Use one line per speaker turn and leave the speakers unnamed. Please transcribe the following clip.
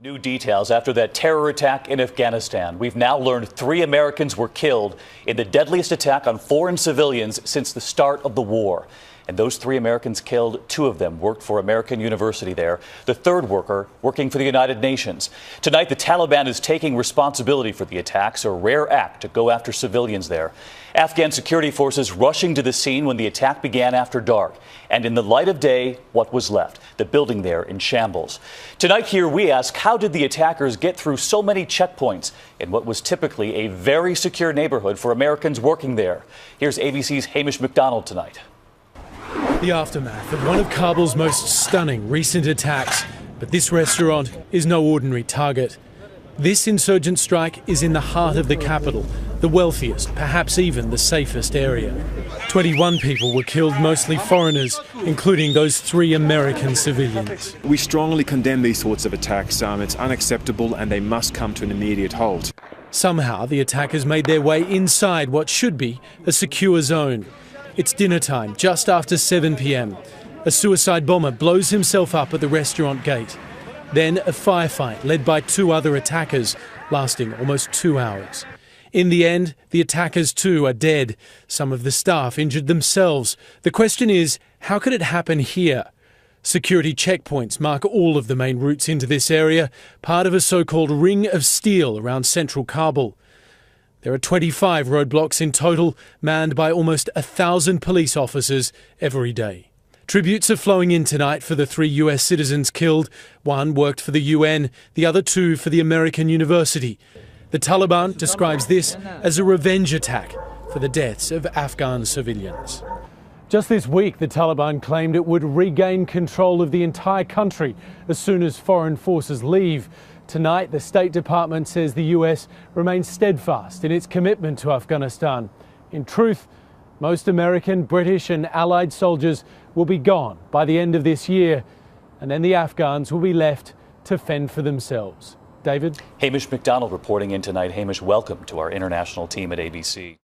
New details after that terror attack in Afghanistan. We've now learned 3 Americans were killed in the deadliest attack on foreign civilians since the start of the war. And those 3 Americans killed, 2 of them worked for American University there. The 3rd worker working for the United Nations. Tonight, the Taliban is taking responsibility for the attacks, a rare act to go after civilians there. Afghan security forces rushing to the scene when the attack began after dark. And in the light of day, what was left? The building there in shambles. Tonight here we ask, how did the attackers get through so many checkpoints in what was typically a very secure neighborhood for Americans working there? Here's ABC's Hamish McDonald tonight.
The aftermath of one of Kabul's most stunning recent attacks. But this restaurant is no ordinary target. This insurgent strike is in the heart of the capital, the wealthiest, perhaps even the safest area. 21 people were killed, mostly foreigners, including those 3 American civilians.
We strongly condemn these sorts of attacks. It's unacceptable and they must come to an immediate halt.
Somehow the attackers made their way inside what should be a secure zone. It's dinner time, just after 7 p.m. A suicide bomber blows himself up at the restaurant gate. Then a firefight led by 2 other attackers, lasting almost 2 hours. In the end, the attackers too are dead. Some of the staff injured themselves. The question is, how could it happen here? Security checkpoints mark all of the main routes into this area, part of a so-called ring of steel around central Kabul. There are 25 roadblocks in total, manned by almost 1,000 police officers every day. Tributes are flowing in tonight for the 3 US citizens killed. 1 worked for the UN, the other 2 for the American University. The Taliban describes this as a revenge attack for the deaths of Afghan civilians. Just this week, the Taliban claimed it would regain control of the entire country as soon as foreign forces leave. Tonight, the State Department says the US remains steadfast in its commitment to Afghanistan. In truth, most American, British and Allied soldiers will be gone by the end of this year, and then the Afghans will be left to fend for themselves. David?
Hamish McDonald reporting in tonight. Hamish, welcome to our international team at ABC.